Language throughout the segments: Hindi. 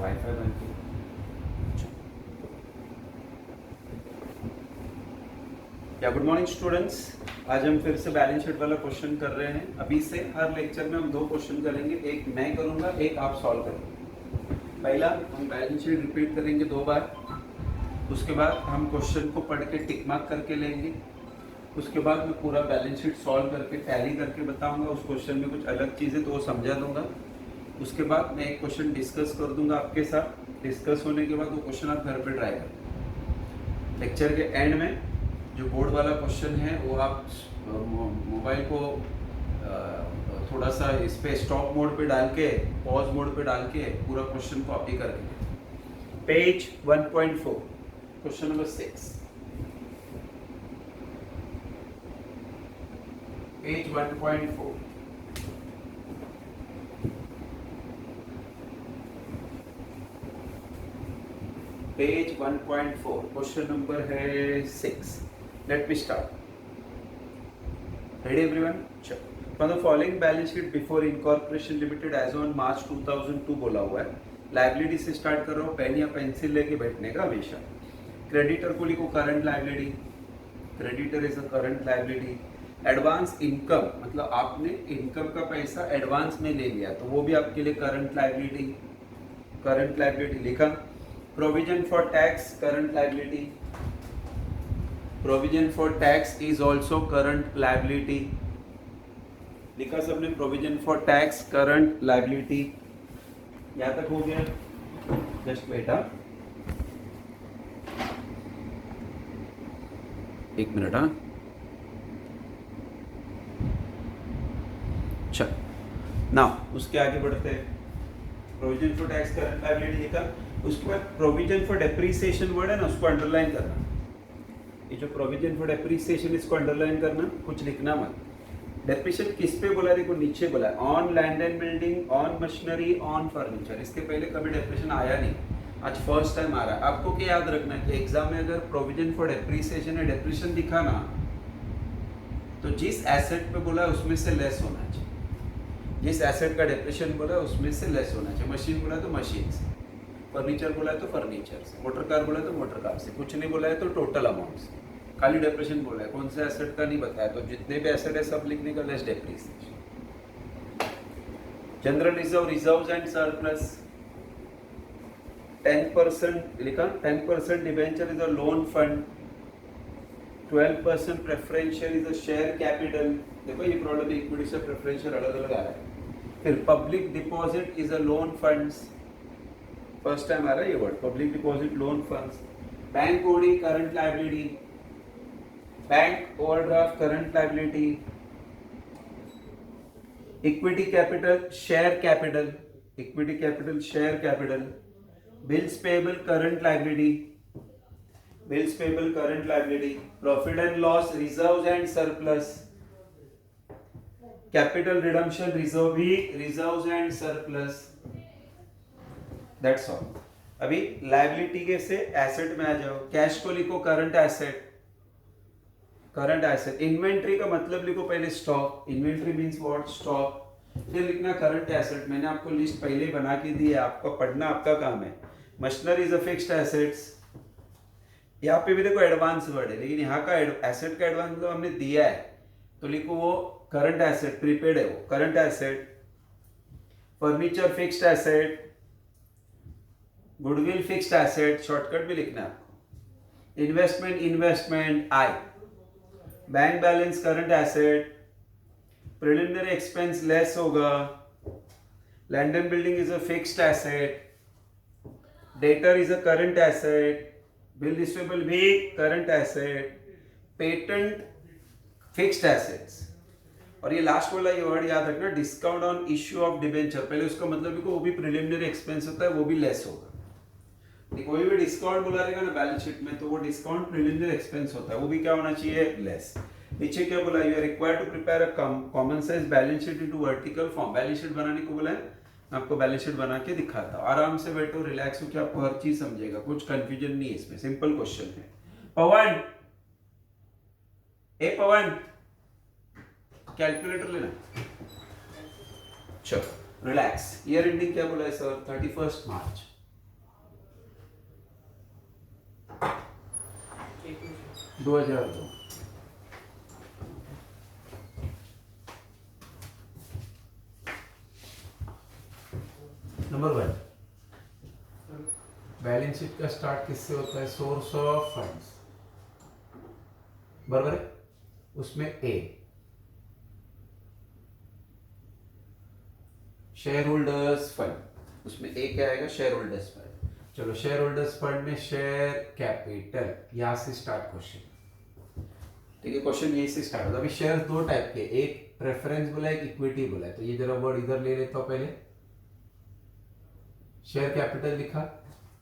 वाईफाई बंद किया। या गुड मॉर्निंग स्टूडेंट्स, आज हम फिर से बैलेंस शीट वाला क्वेश्चन कर रहे हैं। अभी से हर लेक्चर में हम 2 क्वेश्चन करेंगे, एक मैं करूंगा, एक आप सॉल्व करेंगे। पहला हम बैलेंस शीट रिपीट करेंगे 2 बार, उसके बाद हम क्वेश्चन को पढ़ के टिक मार्क करके लेंगे। उसके बाद मैं पूरा बैलेंस शीट सॉल्व करके टैली करके बताऊंगा। उस क्वेश्चन में कुछ अलग चीज़ें तो वो समझा दूंगा। उसके बाद मैं एक क्वेश्चन डिस्कस कर दूंगा आपके साथ। डिस्कस होने के बाद वो क्वेश्चन आप घर पे ट्राई करें। लेक्चर के एंड में जो बोर्ड वाला क्वेश्चन है वो आप मोबाइल को थोड़ा सा इस पे स्टॉप मोड पे डाल के, पॉज मोड पे डाल के पूरा क्वेश्चन कॉपी करके page 1.4 question number 6 page 1.4 page 1.4 question number है 6। Let me start. Ready everyone? चलो, from the following balance sheet before incorporation limited as on March 2002 बोला हुआ है। लायबिलिटी से स्टार्ट कर रहा हूँ, पेन या पेंसिल लेके बैठने का हमेशा। क्रेडिटर को लिखो current liability, creditor is a current liability. Advance income मतलब आपने इनकम का पैसा एडवांस में ले लिया तो वो भी आपके लिए करंट लायबिलिटी, करंट लायबिलिटी लिखा। Provision for tax current liability, provision for tax is also current liability लिखा सबने। Provision for tax current liability, यहां तक हो गया। जस्ट वेट, एक मिनट। हाँ, चल नाउ उसके आगे बढ़ते हैं। Provision for tax current liability लिखा। उसके बाद प्रोविजन फॉर डेप्रिसिएशन वर्ड है ना, उसको अंडरलाइन करना। ये जो प्रोविजन फॉर डेप्रिसिएशन इसको अंडरलाइन करना, कुछ लिखना मत। डेप्रिसिएशन किस पे बोला, देखो नीचे बोला on land and building, on machinery, on furniture. इसके पहले कभी डेप्रिसिएशन आया नहीं, आज फर्स्ट टाइम आ रहा है। आपको क्या याद रखना है कि एग्जाम में अगर प्रोविजन फॉर डेप्रिसिएशन या डेप्रिसिएशन दिखा ना तो जिस एसेट पे बोला है उसमें से लेस होना चाहिए। जिस एसेट का डेप्रिसिएशन बोला है उसमें से लेस होना चाहिए। मशीन बोला है तो मशीन से, फर्नीचर बोला है तो फर्नीचर से, मोटर कार बोला है तो मोटर कार से, कुछ नहीं बोला है तो टोटल अमाउंट से। खाली डेप्रिसिएशन बोला है, कौन से एसेट का नहीं बताया। तो जितने भी एसेट है सब लिखने का, less depreciation. General reserve, reserves and surplus 10% लिखा। 10% debenture is a loan fund, 12% preferential is a share capital. देखो ये प्रॉब्लम इक्विटी से प्रेफरेंशियल अलग अलग आ रहा है। फिर public deposit is a loan funds, first time आ रहा है ये word, public deposit loan funds. Bank OD current liability, bank overdraft current liability. Equity capital share capital, equity capital share capital. Bills payable current liability, bills payable current liability. Profit and loss reserves and surplus, capital redemption reserve भी reserves and surplus. That's all. अभी लायबिलिटी के से एसेट में आ जाओ। कैश को लिखो current asset, current asset. Inventory का मतलब लिखो पहले stock, inventory means what, stock. फिर लिखना करंट एसेट। मैंने आपको लिस्ट पहले ही बना के दी है, आपका पढ़ना आपका काम है। Machinery is a fixed assets. यहाँ पे भी देखो एडवांस वर्ड है, लेकिन यहाँ का एसेट का एडवांस मतलब हमने दिया है तो लिखो वो करंट एसेट, प्रीपेड है वो current asset. Furniture fixed asset, goodwill fixed asset, shortcut भी लिखना है आपको। Investment, investment I. Bank balance current asset. Preliminary expense less होगा। Land and building is a fixed asset. Debtor is a current asset. Bill receivable भी current asset. Patent fixed assets. और ये लास्ट वाला ये वर्ड याद रखना, discount on issue of debenture. पहले उसका मतलब भी वो भी प्रिलिमिनरी एक्सपेंस होता है, वो भी लेस होगा। कोई भी डिस्काउंट बुला रहेगा ना बैलेंस शीट में तो वो डिस्काउंट प्रिलिमिनरी एक्सपेंस होता है, वो भी क्या होना चाहिए, लेस। नीचे क्या बोला, you are required to prepare a common size balance sheet into vertical form. Balance sheet बनाने को बोला है, मैं आपको बैलेंस शीट बना के दिखाता हूँ। आराम से बैठो, रिलैक्स हो के आपको हर चीज समझेगा, कुछ कंफ्यूजन नहीं है इसमें, सिंपल क्वेश्चन है। पवन, ए पवन, कैलकुलेटर लेना। चलो रिलैक्स। ईयर एंडिंग क्या बोला है सर, 31 मार्च। 2002। नंबर 1, बैलेंस शीट का स्टार्ट किससे होता है? सोर्स ऑफ फंड्स, बराबर है। उसमें ए शेयर होल्डर्स फंड, उसमें ए क्या आएगा? Share holders fund. चलो शेयर होल्डर्स फंड में शेयर कैपिटल, यहां से स्टार्ट क्वेश्चन। ठीक है, क्वेश्चन यही से स्टार्ट होता है। अभी शेयर दो टाइप के, एक प्रेफरेंस बोला है, एक इक्विटी बोला है। तो ये जरा वर्ड इधर ले लेता हूं पहले, शेयर कैपिटल लिखा।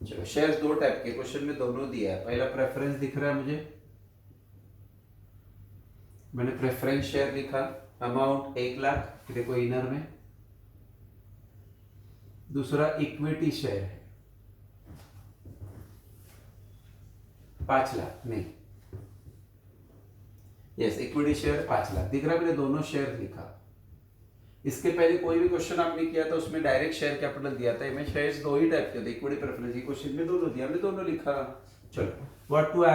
चलो शेयर्स दो टाइप के, क्वेश्चन में दोनों दिया है। पहला प्रेफरेंस दिख रहा है मुझे, मैंने प्रेफरेंस शेयर लिखा, अमाउंट 1 लाख, देखो इनर में। दूसरा इक्विटी शेयर है 5 लाख, नहीं, यस इक्विटी शेयर 5 लाख दिख रहा है, मैंने दोनों शेयर लिखा। इसके पहले कोई भी क्वेश्चन आपने किया था उसमें डायरेक्ट शेयर कैपिटल दिया था, मैं शेयर्स दो ही टाइप के होते, इक्विटी प्रेफरेंस, ये क्वेश्चन में दोनों दिया, हमने दोनों लिखा। चलो what to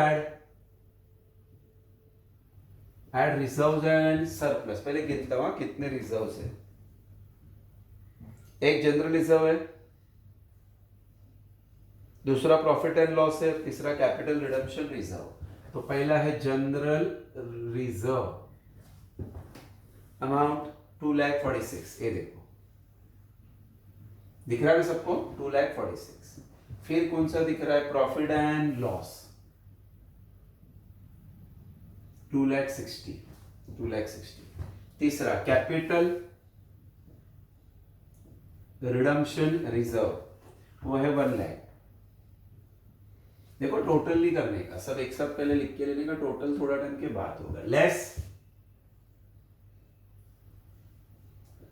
add reserves and surplus. पहले गिनता हूं कितने रिजर्व्स है। एक जनरल रिजर्व है, दूसरा प्रॉफिट एंड लॉस है, तीसरा कैपिटल रिडम्पशन रिजर्व। तो पहला है जनरल रिजर्व, अमाउंट 2,46,000, ये देखो दिख रहा है सबको 2,46,000। फिर कौन सा दिख रहा है? Profit and loss 2,60,000। तीसरा कैपिटल रिडम्पशन रिजर्व, वो है 1 लाख। देखो टोटल नहीं करने का, सब एक साथ पहले लिख के लेने का, टोटल थोड़ा टाइम के बाद होगा। Less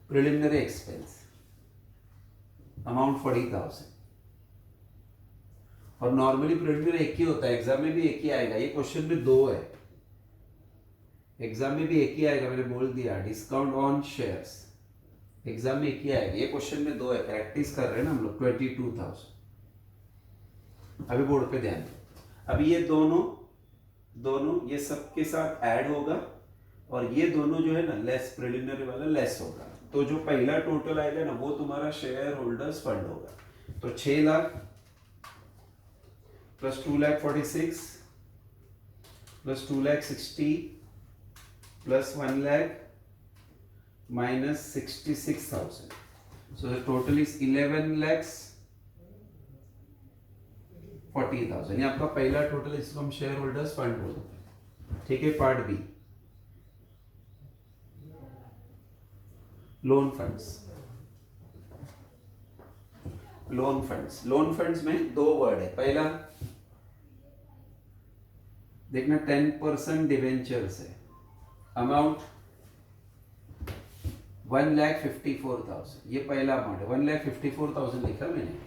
preliminary expense amount 40,000। और नॉर्मली प्रिलिमिनरी एक ही होता है, एग्जाम में भी एक ही आएगा, ये क्वेश्चन में दो है, एग्जाम में भी एक ही आएगा, मैंने बोल दिया। डिस्काउंट ऑन शेयर्स एग्जाम में एक ही आएगा, ये क्वेश्चन में दो है, प्रैक्टिस कर रहे हैं ना हम लोग। 22,000 अभी बोर्ड पे ध्यान दो। अभी ये दोनों ये सबके साथ ऐड होगा, और ये दोनों जो है ना लेस, प्रिलिमिनरी वाला लेस होगा। तो जो पहला टोटल आएगा ना वो तुम्हारा शेयर होल्डर्स फंड होगा। तो 6 lakh plus 2,46,000 plus 2,60,000 plus 1 lakh minus 66,000. So the total is 11,40,000। ये आपका पहला टोटल, इसको हम शेयर होल्डर्स फंड बोलते हैं। ठीक है, part B loan funds. Loan funds में दो वर्ड है। पहला देखना 10% डिवेंचर्स है, अमाउंट 1,54,000, ये पहला अमाउंट है, 1,54,000 लिखा मैंने।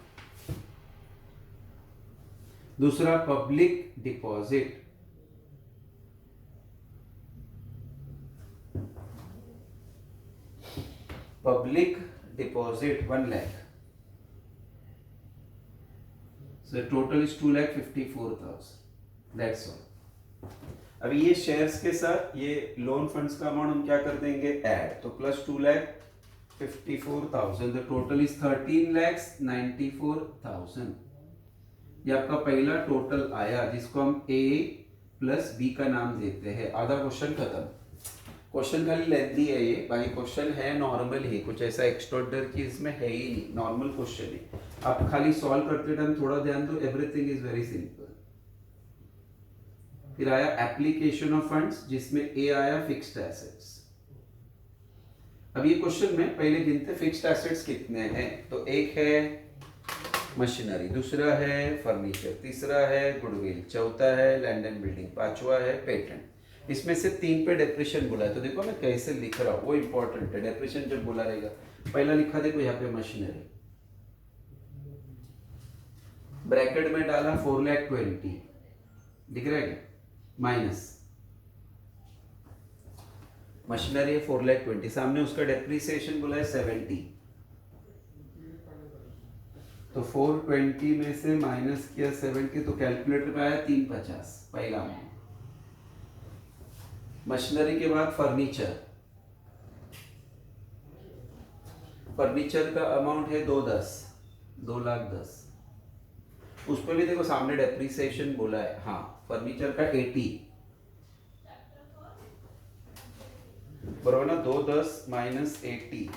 दूसरा public deposit, public deposit 1 lakh, so total is 2,54,000, that's all. अभी ये शेयर्स के साथ ये लोन फंड्स का अमाउंट हम क्या कर देंगे? ऐड। तो प्लस 2,54,000, द टोटल इज 13,94,000। ये आपका पहला टोटल आया, जिसको हम ए प्लस बी का नाम देते हैं। आधा क्वेश्चन खत्म। क्वेश्चन खाली लेंथी है ये भाई, क्वेश्चन है नॉर्मल ही, कुछ ऐसा एक्स्ट्राऑर्डिनरी की इसमें है ही नहीं, नॉर्मल क्वेश्चन है। आप खाली सॉल्व करते टाइम थोड़ा ध्यान दो, एवरीथिंग इज वेरी सिंपल। फिर आया एप्लीकेशन ऑफ फंड्स, जिसमें ए आया फिक्स्ड एसेट्स। अब ये क्वेश्चन में पहले गिनते फिक्स्ड एसेट्स कितने हैं। तो एक है मशीनरी, दूसरा है फर्नीचर, तीसरा है गुडविल, चौथा है लैंड एंड बिल्डिंग, पांचवा है पेटेंट। इसमें से 3 पे डेप्रिसिएशन बोला है। तो देखो मैं कैसे लिख रहा हूँ वो इंपॉर्टेंट है, डेप्रिसिएशन जब बोला रहेगा। पहला लिखा देखो यहाँ पे मशीनरी, ब्रैकेट में डाला 4,20,000, दिख रहा है क्या? माइनस मशीनरी है 4,20,000, सामने उसका डेप्रिसिएशन बोला है 70। तो 420 में से माइनस किया 70, तो कैलकुलेटर पे आया 350 पहला अमाउंट। मशीनरी के बाद फर्नीचर, फर्नीचर का अमाउंट है 2,10,000,10। उस पर भी देखो सामने डेप्रिसिएशन बोला है, हाँ फर्नीचर का 80 बराबर ना, 210 माइनस 80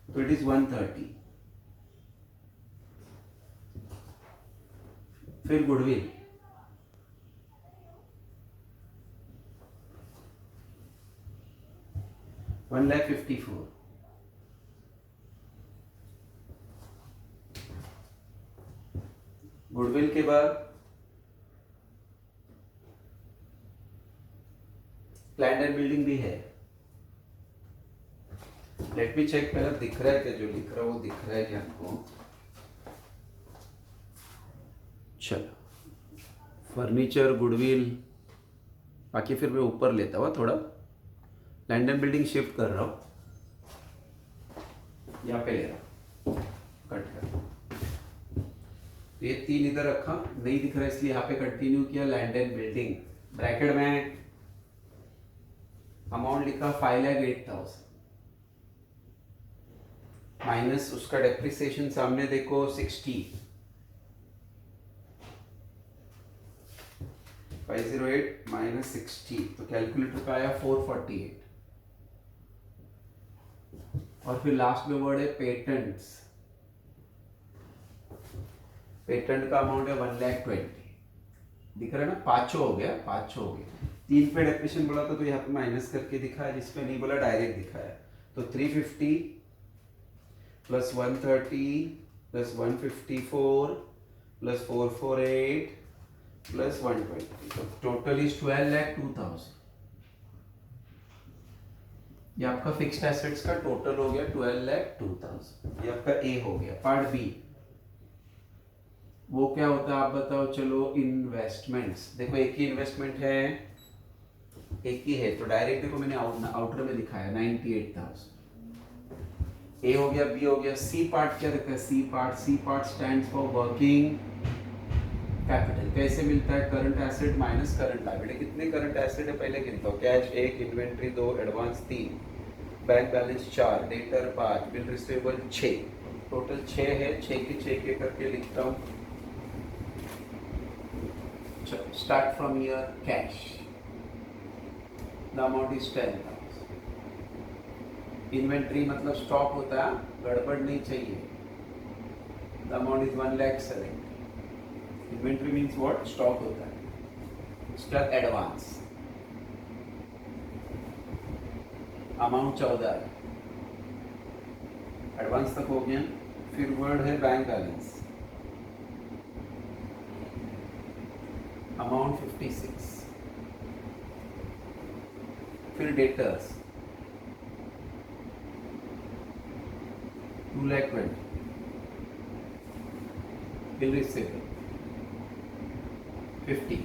तो इट इज 130। फिर गुडविल, $1,54,000। गुडविल के बाद प्लांट एंड बिल्डिंग भी है। लेट मी चेक, पहले दिख रहा है क्या, जो लिख रहा है वो दिख रहा है क्या आपको? चलो फर्नीचर, गुडविल, बाकी फिर मैं ऊपर लेता हुआ थोड़ा लैंड एंड बिल्डिंग शिफ्ट कर रहा हूँ, यहाँ पे ले रहा हूँ, कट कर। ये 3 इधर रखा, नहीं दिख रहा इसलिए यहाँ पे कंटिन्यू किया। लैंड एंड बिल्डिंग ब्रैकेट में अमाउंट लिखा 5,08,000 माइनस उसका डेप्रिसिएशन सामने देखो 60, 508 माइनस 60 तो कैलकुलेटर का आया 448। और फिर लास्ट में वर्ड है पेटेंट्स, पेटेंट का अमाउंट है 1,20,000। दिख रहा है ना, 5 हो गया, 5 हो गया। 3 पे डेप्रिसिएशन बोला था तो यहाँ पे माइनस करके दिखाया, जिसपे नहीं बोला डायरेक्ट दिखाया। तो 350 प्लस 130 प्लस 154 प्लस 448 प्लस 120 तो टोटल इज 12,02,000। ये आपका फिक्स्ड एसेट्स का टोटल हो गया 12,02,000। ये आपका ए हो गया। पार्ट बी वो क्या होता है आप बताओ। चलो इन्वेस्टमेंट्स, देखो एक ही इन्वेस्टमेंट है, एक ही है तो डायरेक्ट देखो मैंने आउटर में दिखाया 98,000। ए हो गया, बी हो गया। सी पार्ट क्या रखा है? C part stands for working capital. कैसे मिलता है? Current asset minus current liability. कितने करंट एसेट है पहले गिनता हूँ। Cash 1, inventory 2, advance 3, bank balance 4, debtor 5, bill receivable 6, total 6 है। 6 के 6 के करके लिखता हूँ। Start from here cash, the amount is 10,000। Inventory मतलब स्टॉक होता है, गड़बड़ नहीं चाहिए। The amount is 1,07,000। Inventory means what? Stock होता है। उसके बाद एडवांस अमाउंट 14,000। एडवांस तक हो गया। फिर वर्ड है बैंक बैलेंस, अमाउंट 56। फिर डेटर्स 2,20,000। Bill receivable 50।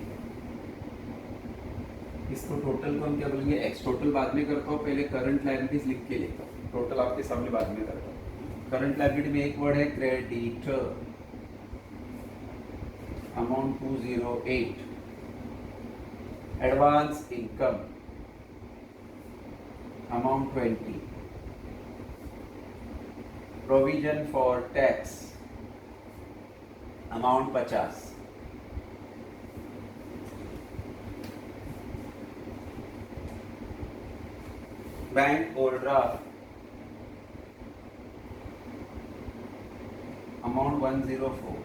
इसको टोटल को हम क्या बोलेंगे? एक्स। टोटल बाद में करता हूँ, पहले करंट लायबिलिटीज लिख के लेता हूँ। टोटल आपके सामने बाद में करता हूँ। करंट लायबिलिटी में एक वर्ड है creditor, amount 208। Advance income amount 20। Provision for tax amount 50। Bank overdraft amount 104।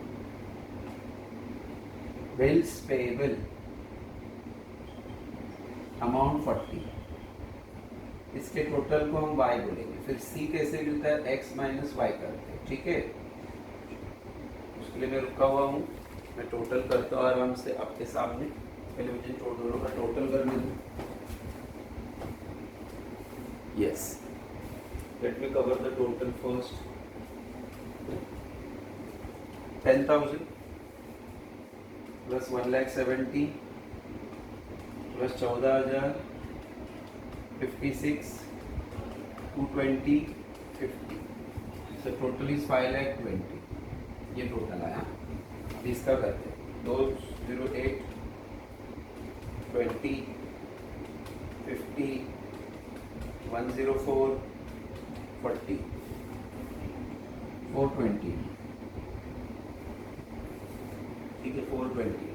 Bills payable amount 40। इसके टोटल को हम y बोलेंगे। फिर c कैसे मिलता है? x माइनस वाई करते हैं, ठीक है। उसके लिए मैं रुका हुआ हूँ, मैं टोटल करता हूँ आराम से आपके सामने। पहले मुझे दोनों का टोटल करने दो। Yes. Let me cover the total first. 10,000 plus 1,70,000 plus 14,000, 56, 220, 50. So total is 5,20,000. ये टोटल आया। अब इसका करते हैं 208, 20, 50, 104, 40, 420, ठीक है 420.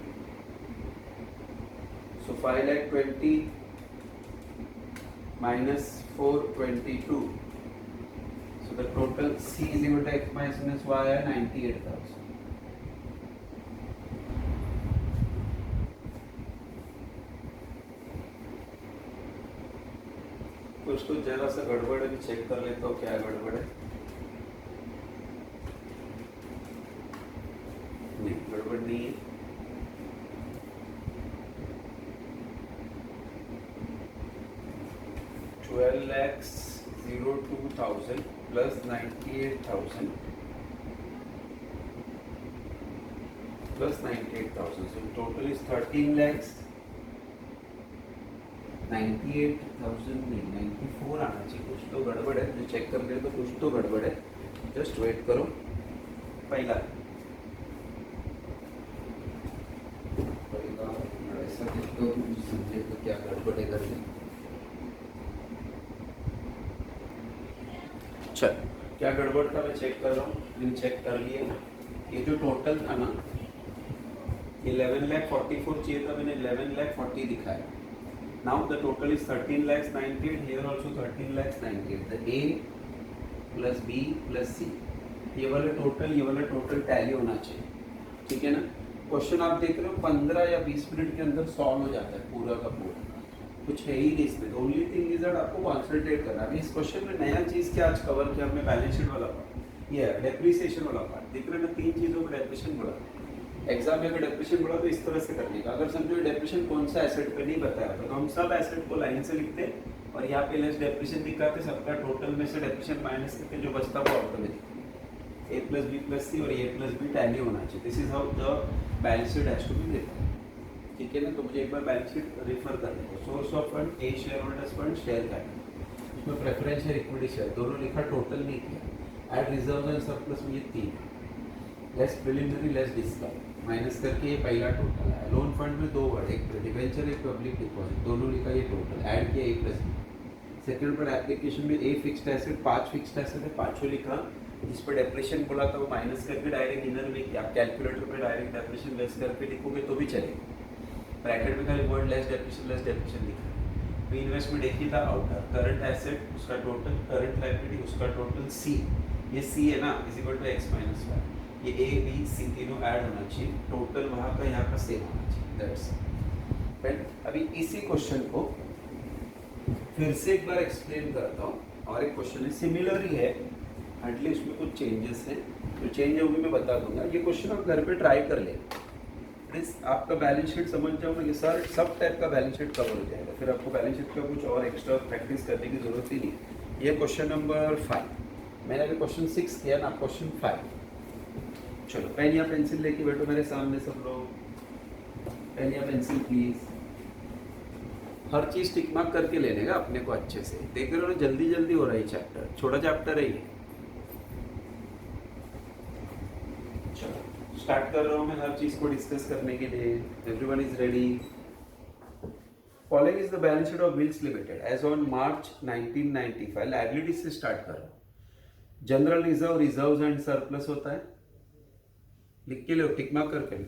So 5,20,000 minus 422. So the total C is equal to x minus y है 98,000. कुछ तो जरा सा गड़बड़ है, चेक कर लेता हूँ क्या गड़बड़ है. नहीं गड़बड़ नहीं है. $12,02,000 plus 98,000 plus 98,000. So total is 13 lakhs. 98,000 नहीं 94 आना चाहिए. कुछ तो गड़बड़ है, जो चेक कर ले तो कुछ तो गड़बड़ है. जस्ट वेट करो. पहला ऐसा देखो समझे तो क्या गड़बड़ है करके. चल क्या गड़बड़ था मैं चेक कर रहा हूँ. मैंने चेक कर लिया. ये जो टोटल था ना 11,44,000 चाहिए था, मैंने 11,40,000 दिखाया. Now the total is 13,98,000. Here also 13,98,000. The A plus B plus C. ये वाला टोटल टैली होना चाहिए. ठीक है ना. क्वेश्चन आप देख रहे हो 15 या 20 मिनट के अंदर सॉल्व हो जाता है पूरा का पूरा. कुछ है ही नहीं इसमें. ओनली थिंग इज दैट आपको कॉन्सेंट्रेट करना है. अभी इस क्वेश्चन में नया चीज क्या आज कवर किया हमने, बैलेंस शीट वाला पार्ट, ये डेप्रिसिएशन वाला पार्ट. देख रहे हैं ना 3 चीजों को डेप्रिसिएशन बोला. एग्जाम में अगर डेप्रिसिएशन बोला तो इस तरह से करने का. अगर समझो डेप्रिसिएशन कौन सा एसेट पे नहीं बताया तो हम सब एसेट को लाइन से लिखते और यहाँ पे लेस डेप्रिसिएशन दिखाते, सबका टोटल में से डेप्रिसिएशन माइनस करके जो बचता वो automatic A plus B plus C और A plus B टैली होना चाहिए. This is how the balance sheet has to be written. ठीक है ना. तो मुझे एक बार बैलेंस शीट रेफर करने को. Source of fund A share holders fund share capital, उसमें प्रेफरेंस शेयर इक्विटी शेयर दोनों लिखा, टोटल नहीं किया. ऐड रिजर्व एंड सरप्लस में ये 3, less preliminary less discount minus करके ये पहला टोटल है. लोन फंड में 2 वर्ड, एक डिवेंचर एक पब्लिक डिपॉजिट, दोनों लिखा, ये टोटल ऐड किया A plus B. सेकंड पर एप्लीकेशन में A fixed asset 5 fixed asset है, 5 लिखा. जिस पर डेप्रिसिएशन बोला था वो माइनस करके डायरेक्ट इनर में किया. आप कैलकुलेटर पे डायरेक्ट डेप्रिसिएशन लेस करके लिखोगे तो भी चलेगा. ब्रैकेट में खाली वर्ड लेस डेप्रिसिएशन लिखा. तो इन्वेस्टमेंट एक ही था आउटर. करंट एसेट उसका टोटल, करंट लायबिलिटी उसका टोटल C, ये C है ना, is equal to x minus y. ये A B C तीनों ऐड होना चाहिए. टोटल वहाँ का यहाँ का सेम होना चाहिए. That's it. अभी इसी क्वेश्चन को फिर से एक बार एक्सप्लेन करता हूँ. और एक क्वेश्चन है सिमिलर ही है, हार्डली उसमें कुछ चेंजेस हैं. तो चेंज होगी मैं बता दूंगा. ये क्वेश्चन आप घर पे ट्राई कर लें. प्लीज आपका बैलेंस शीट समझ जाओ ना, ये सर सब टाइप का बैलेंस शीट कवर हो जाएगा. फिर आपको बैलेंस शीट का कुछ और एक्स्ट्रा प्रैक्टिस करने की जरूरत ही नहीं. ये क्वेश्चन नंबर 5. मैंने अभी क्वेश्चन 6 किया ना, क्वेश्चन 5. चलो पेन या पेंसिल लेके बैठो मेरे सामने सब लोग. पेन या पेंसिल प्लीज. हर चीज टिक मार्क करके लेने का अपने को अच्छे से. देख रहे हो ना जल्दी जल्दी हो रहा है चैप्टर, छोटा चैप्टर है ये. चलो स्टार्ट कर रहा हूँ मैं हर चीज को डिस्कस करने के लिए. Everyone is ready. Following is the balance sheet of Wills limited as on March 1995. Liability से स्टार्ट कर रहा हूँ. General reserve, reserves and surplus होता है, लिख के लो, टिक मार्क करके लो.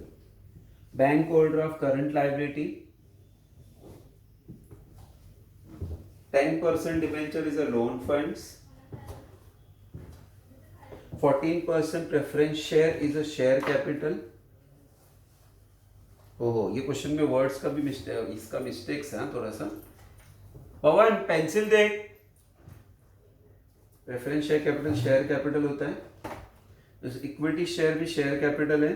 Bank overdraft current liability. 10% debenture is a loan funds. 14% preference share is a share capital. ओहो ये क्वेश्चन में वर्ड्स का भी मिस्टेक, इसका मिस्टेक्स है थोड़ा सा. पवन पेंसिल दे. Preference share capital share capital होता है. इक्विटी शेयर भी शेयर कैपिटल है.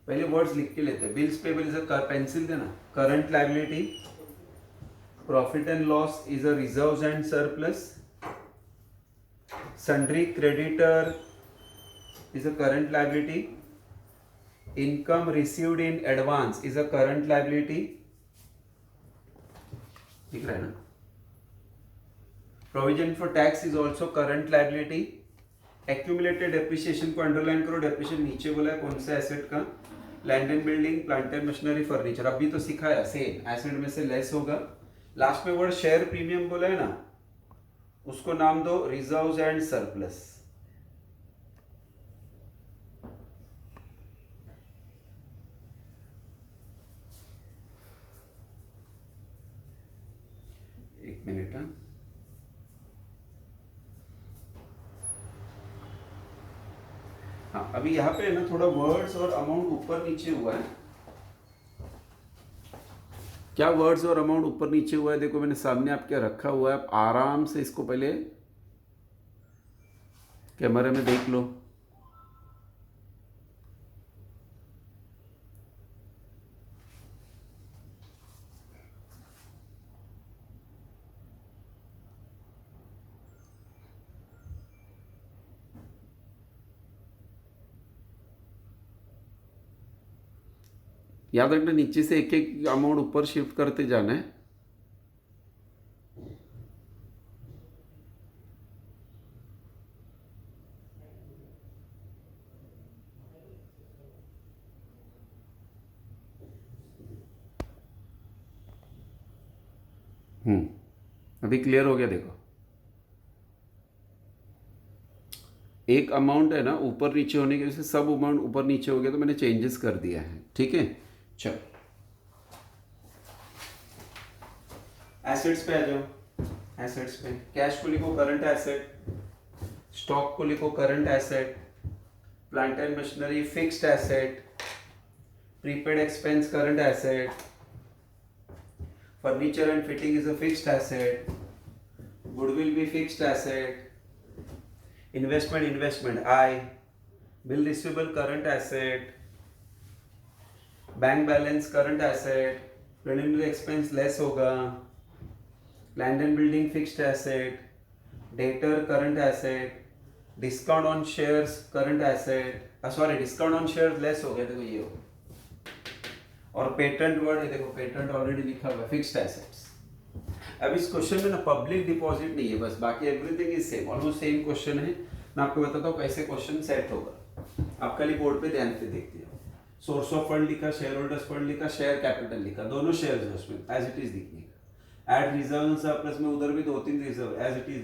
पहले वर्ड्स लिख के लेते हैं. Bills payable is a, pencil देना, current liability. Profit and loss is a reserves and surplus. sundry creditor is a current liability. Income received in advance is a current liability. दिख रहा है ना. Provision for tax is also current liability. Accumulated depreciation को अंडरलाइन करो. डेप्रिसिएशन नीचे बोला है कौन सा एसेट का, land and building, plant and machinery, furniture. अभी तो सिखाया सेम एसेट में से लेस होगा. लास्ट में वर्ड शेयर प्रीमियम बोला है ना, उसको नाम दो रिजर्व्स एंड सरप्लस। एक मिनट। हाँ, अभी यहाँ पे ना थोड़ा वर्ड्स और अमाउंट ऊपर नीचे हुआ है। क्या वर्ड्स और अमाउंट ऊपर नीचे हुआ है? देखो मैंने सामने आपके रखा हुआ है, आप आराम से इसको पहले कैमरे में देख लो। याद रखना नीचे से एक एक अमाउंट ऊपर शिफ्ट करते जाना है। अभी क्लियर हो गया? देखो एक अमाउंट है ना ऊपर नीचे होने की वजह से सब अमाउंट ऊपर नीचे हो गया, तो मैंने चेंजेस कर दिया है। ठीक है, चलो एसेट्स पे आ जाओ। एसेट्स पे कैश को लिखो करंट एसेट, स्टॉक को लिखो current asset, plant and machinery fixed asset, prepaid expense current asset, furniture and fitting is a fixed asset, goodwill भी fixed asset, investment I, bill receivable current asset, bank balance current asset, preliminary expense less होगा, land and building fixed asset, debtor current asset, discount on shares current asset, sorry discount on shares less हो गया, देखो ये हो। और पेटेंट वर्ड है, देखो पेटेंट ऑलरेडी लिखा हुआ है, फिक्स्ड एसेट्स। अब इस क्वेश्चन में ना पब्लिक डिपॉजिट नहीं है बस, बाकी everything is same, almost same question है। मैं आपको बताता हूँ कैसे क्वेश्चन सेट होगा। आप खाली बोर्ड पे ध्यान से देखते हो। सोर्स ऑफ फंड लिखा, शेयर होल्डर्स फंड लिखा, शेयर कैपिटल लिखा, दोनों शेयर्स है उसमें एज इट इज लिखने का। एड रिजर्व सरप्लस में उधर भी 2-3 रिजर्व एज इट इज